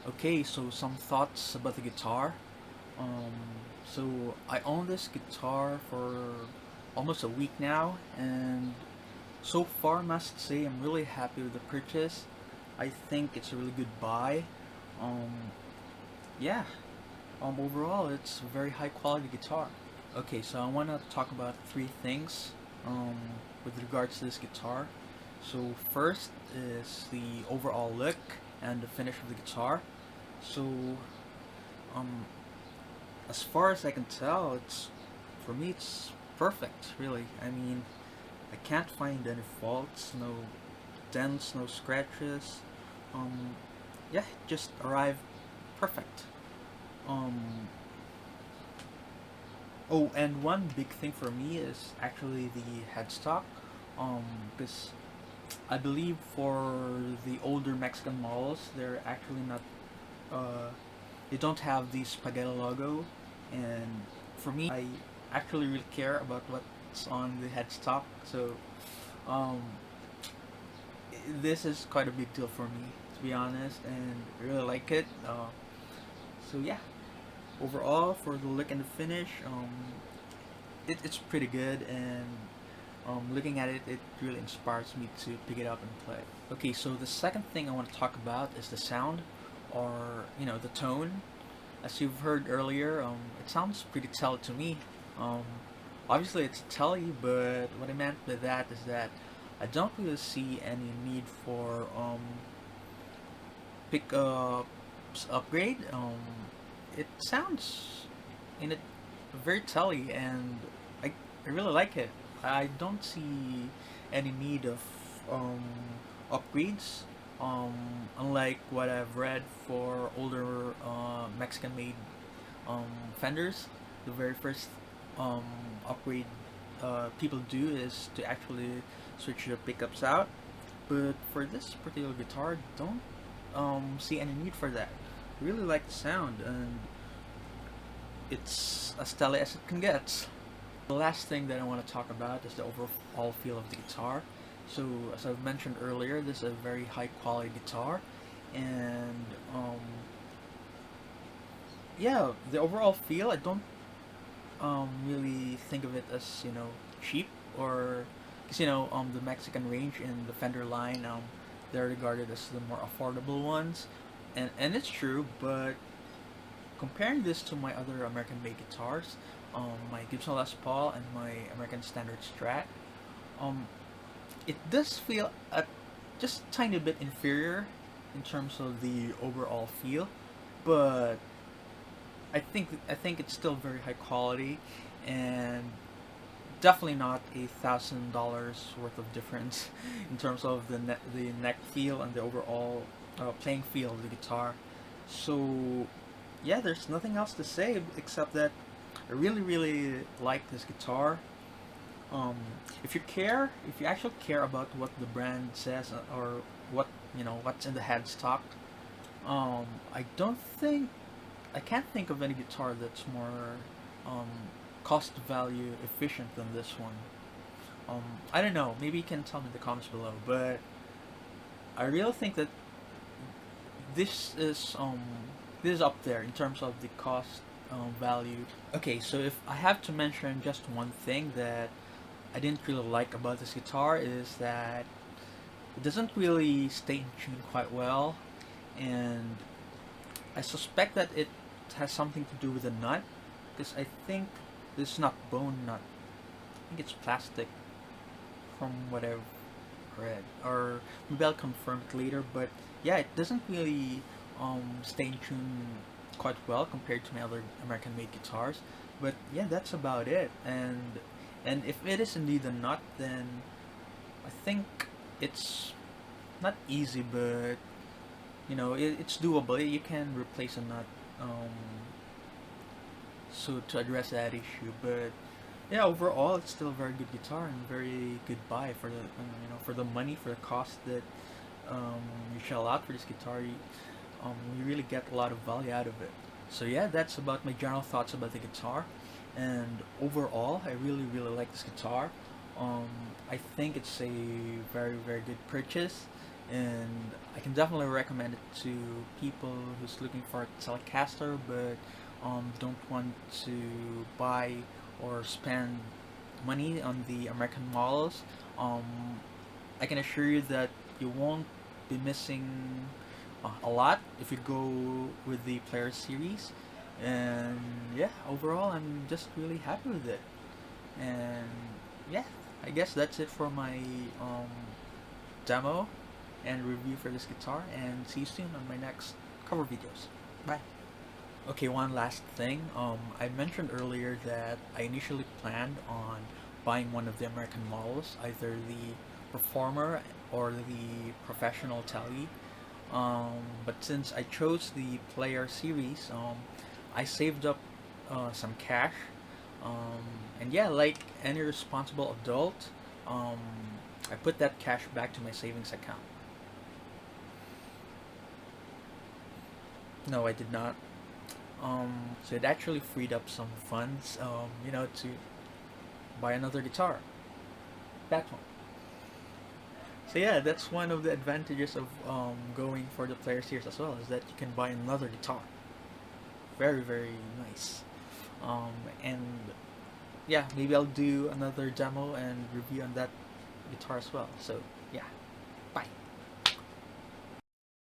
Okay, so some thoughts about the guitar. Um, so I own this guitar for almost a week now, and so far I must say I'm really happy with the purchase. I think it's a really good buy. Um, yeah. Overall, it's a very high quality guitar. Okay, so I want to talk about three things um, with regards to this guitar. So first is the overall look and the finish of the guitar. So um, as far as I can tell, it's for me it's perfect. Really, I mean, I can't find any faults, no dents, no scratches. Um, yeah, it just arrived perfect. Um, oh, and one big thing for me is actually the headstock. Because I believe for the older Mexican models, they're actually not. They don't have the spaghetti logo, and for me, I actually really care about what's on the headstock. So, um, this is quite a big deal for me, to be honest, and I really like it. So yeah, overall for the look and the finish, it's pretty good, and looking at it, it really inspires me to pick it up and play. Okay, so the second thing I want to talk about is the sound, or the tone. As you've heard earlier, it sounds pretty telly to me. Um, Obviously, it's telly, but what I meant by that is that I don't really see any need for pickups upgrade. It sounds in it very telly, and I really like it. I don't see any need of um, upgrades. Unlike what I've read for older Mexican-made Fenders, the very first um, upgrade people do is to actually switch the pickups out. But for this particular guitar, don't see any need for that. Really like the sound, and it's as stellar as it can get. The last thing that I want to talk about is the overall feel of the guitar. So, as I've mentioned earlier, this is a very high quality guitar, and yeah, the overall feel, I don't really think of it as cheap, or because the Mexican range in the Fender line, they're regarded as the more affordable ones, and it's true, but comparing this to my other American-made guitars, my Gibson Les Paul and my American Standard Strat, um, it does feel a just tiny bit inferior in terms of the overall feel, but I think it's still very high quality, and definitely not $1,000 worth of difference in terms of the neck feel and the overall playing feel of the guitar. So yeah, there's nothing else to say except that I really really like this guitar. Um, if you actually care about what the brand says, or what what's in the headstock, um, I don't think I can't think of any guitar that's more um, cost value efficient than this one. I don't know. Maybe you can tell me in the comments below, but I really think that this is um, this is up there in terms of the cost value. Okay, so if I have to mention just one thing that I didn't really like about this guitar is that it doesn't really stay in tune quite well, and I suspect that it has something to do with the nut, because I think this is not bone nut. I think it's plastic, from what I've read, or maybe I'll confirm it later. But yeah, it doesn't really stay in tune quite well compared to my other American-made guitars. But yeah, that's about it. And if it is indeed a nut, then I think it's not easy, but it's doable. You can replace a nut, so to address that issue. But yeah, overall, it's still a very good guitar and very good buy for the for the money, for the cost that you shell out for this guitar. You really get a lot of value out of it. So yeah, that's about my general thoughts about the guitar. And overall, I really really like this guitar. Um, I think it's a very very good purchase, and I can definitely recommend it to people who's looking for a Telecaster but don't want to buy or spend money on the American models. I can assure you that you won't be missing a lot if you go with the Player Series. And yeah, overall, I'm just really happy with it. And yeah, I guess that's it for my um, demo and review for this guitar. And see you soon on my next cover videos. Bye. Okay, one last thing. I mentioned earlier that I initially planned on buying one of the American models, either the Performer or the Professional Tele. But since I chose the Player series, I saved up some cash. Um, and yeah, like any responsible adult, um, I put that cash back to my savings account. No, I did not. So it actually freed up some funds, to buy another guitar. That one. So yeah, that's one of the advantages of going for the Player Series as well, is that you can buy another guitar. Very very nice. And yeah, maybe I'll do another demo and review on that guitar as well. So yeah, bye.